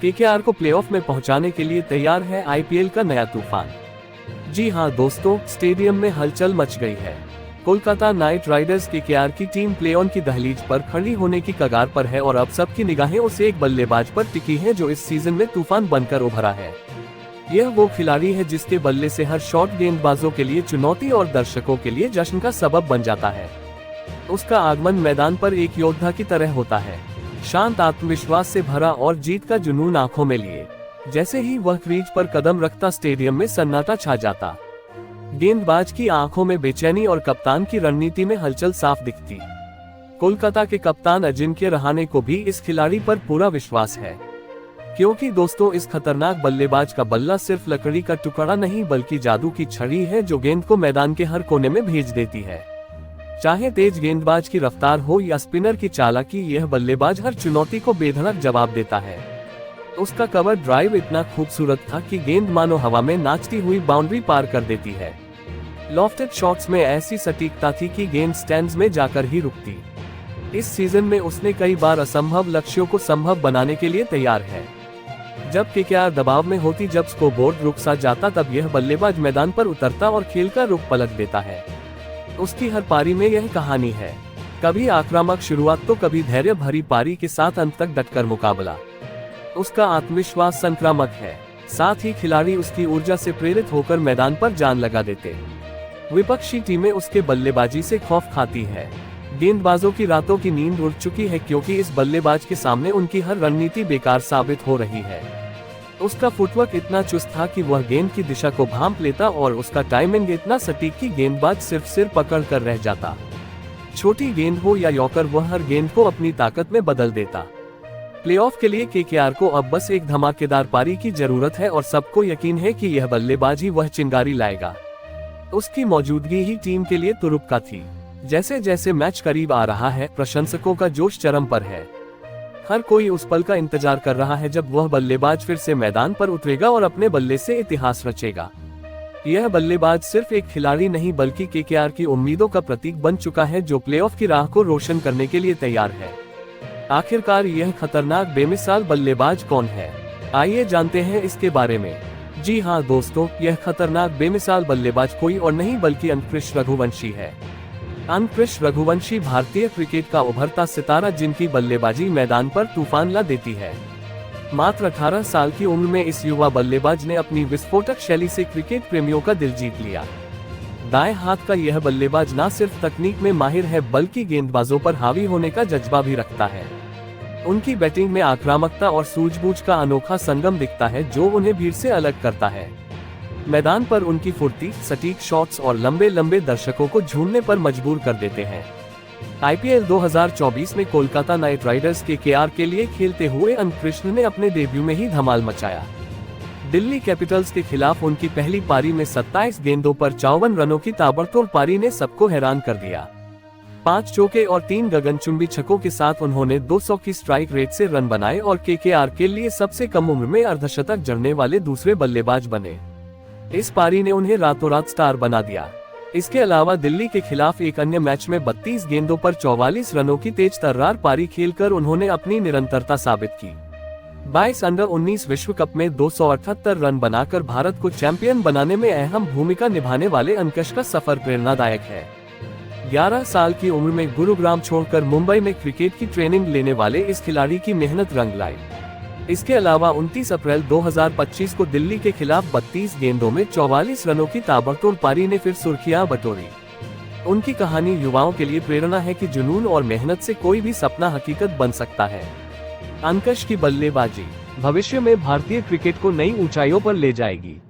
KKR को playoff में पहुंचाने के लिए तैयार है आईपीएल का नया तूफान। जी हां दोस्तों, स्टेडियम में हलचल मच गई है। कोलकाता नाइट राइडर्स केकेआर की टीम प्ले-ऑन की दहलीज पर खड़ी होने की कगार पर है और अब सबकी निगाहें उस एक बल्लेबाज पर टिकी हैं जो इस सीजन में तूफान बनकर उभरा है। यह वो खिलाड़ी है जिसके बल्ले से हर शॉट गेंदबाजों के लिए चुनौती और दर्शकों के लिए जश्न का सबब बन जाता है। उसका आगमन मैदान पर एक योद्धा की तरह होता है, शांत, आत्मविश्वास से भरा और जीत का जुनून आंखों में लिए। जैसे ही वह क्रीज पर कदम रखता, स्टेडियम में सन्नाटा छा जाता। गेंदबाज की आंखों में बेचैनी और कप्तान की रणनीति में हलचल साफ दिखती। कोलकाता के कप्तान अजिंक्य रहाणे को भी इस खिलाड़ी पर पूरा विश्वास है, क्योंकि दोस्तों इस खतरनाक बल्लेबाज का बल्ला सिर्फ लकड़ी का टुकड़ा नहीं बल्कि जादू की छड़ी है जो गेंद को मैदान के हर कोने में भेज देती है। चाहे तेज गेंदबाज की रफ्तार हो या स्पिनर की चालाकी, यह बल्लेबाज हर चुनौती को बेधड़क जवाब देता है। उसका कवर ड्राइव इतना खूबसूरत था कि गेंद मानो हवा में नाचती हुई बाउंड्री पार कर देती है। लॉफ्टेड शॉट्स में ऐसी सटीकता थी कि गेंद स्टैंड्स में जाकर ही रुकती। इस सीजन में उसने कई बार असंभव लक्ष्यों को संभव बनाने के लिए तैयार है। जब केकेआर दबाव में होती, जब स्कोरबोर्ड रुक सा जाता, तब यह बल्लेबाज मैदान पर उतरता और खेल का रुख पलट देता है। उसकी हर पारी में यह कहानी है, कभी आक्रामक शुरुआत तो कभी धैर्य भरी पारी के साथ अंत तक डटकर मुकाबला। उसका आत्मविश्वास संक्रामक है, साथ ही खिलाड़ी उसकी ऊर्जा से प्रेरित होकर मैदान पर जान लगा देते। विपक्षी टीमें उसके बल्लेबाजी से खौफ खाती है। गेंदबाजों की रातों की नींद उड़ चुकी है, क्योंकि इस बल्लेबाज के सामने उनकी हर रणनीति बेकार साबित हो रही है। उसका फुटवर्क इतना चुस्त था कि वह गेंद की दिशा को भांप लेता और उसका टाइमिंग इतना सटीक कि गेंदबाज सिर्फ सिर पकड़ कर रह जाता। छोटी गेंद हो या यॉर्कर, वह हर गेंद को अपनी ताकत में बदल देता। प्लेऑफ के लिए केकेआर को अब बस एक धमाकेदार पारी की जरूरत है और सबको यकीन है कि यह बल्लेबाज ही वह चिंगारी लाएगा। उसकी मौजूदगी ही टीम के लिए तुरुप्का थी। जैसे जैसे मैच करीब आ रहा है, प्रशंसकों का जोश चरम पर है। हर कोई उस पल का इंतजार कर रहा है जब वह बल्लेबाज फिर से मैदान पर उतरेगा और अपने बल्ले से इतिहास रचेगा। यह बल्लेबाज सिर्फ एक खिलाड़ी नहीं बल्कि केकेआर की उम्मीदों का प्रतीक बन चुका है, जो प्लेऑफ की राह को रोशन करने के लिए तैयार है। आखिरकार यह खतरनाक बेमिसाल बल्लेबाज कौन है? आइए जानते हैं इसके बारे में। जी हाँ दोस्तों, यह खतरनाक बेमिसाल बल्लेबाज कोई और नहीं बल्कि अंकुश रघुवंशी है। अंकुश रघुवंशी भारतीय क्रिकेट का उभरता सितारा, जिनकी बल्लेबाजी मैदान पर तूफान ला देती है। मात्र 18 साल की उम्र में इस युवा बल्लेबाज ने अपनी विस्फोटक शैली से क्रिकेट प्रेमियों का दिल जीत लिया। दाएं हाथ का यह बल्लेबाज न सिर्फ तकनीक में माहिर है बल्कि गेंदबाजों पर हावी होने का जज्बा भी रखता है। उनकी बैटिंग में आक्रामकता और सूझबूझ का अनोखा संगम दिखता है, जो उन्हें भीड़ से अलग करता है। मैदान पर उनकी फुर्ती, सटीक शॉट्स और लंबे लंबे दर्शकों को झूमने पर मजबूर कर देते हैं। आईपीएल 2024 में कोलकाता नाइट राइडर्स केकेआर के लिए खेलते हुए अंकुश ने अपने डेब्यू में ही धमाल मचाया। दिल्ली कैपिटल्स के खिलाफ उनकी पहली पारी में 27 गेंदों पर 54 रनों की ताबड़तोड़ पारी ने सबको हैरान कर दिया। 5 चौके और 3 गगनचुंबी छक्कों के साथ उन्होंने 200 की स्ट्राइक रेट से रन बनाए और केकेआर के लिए सबसे कम उम्र में अर्धशतक जड़ने वाले दूसरे बल्लेबाज बने। इस पारी ने उन्हें रातों रात स्टार बना दिया। इसके अलावा दिल्ली के खिलाफ एक अन्य मैच में 32 गेंदों पर 44 रनों की तेज तर्रार पारी खेलकर उन्होंने अपनी निरंतरता साबित की। 22 अंडर 19 विश्व कप में 278 रन बनाकर भारत को चैंपियन बनाने में अहम भूमिका निभाने वाले अंकुश का सफर प्रेरणादायक है। 11 साल की उम्र में गुरुग्राम छोड़कर मुंबई में क्रिकेट की ट्रेनिंग लेने वाले इस खिलाड़ी की मेहनत रंग लाई। इसके अलावा 29 अप्रैल 2025 को दिल्ली के खिलाफ 32 गेंदों में 44 रनों की ताबड़तोड़ पारी ने फिर सुर्खियां बटोरी। उनकी कहानी युवाओं के लिए प्रेरणा है कि जुनून और मेहनत से कोई भी सपना हकीकत बन सकता है। अंकुश की बल्लेबाजी भविष्य में भारतीय क्रिकेट को नई ऊंचाइयों पर ले जाएगी।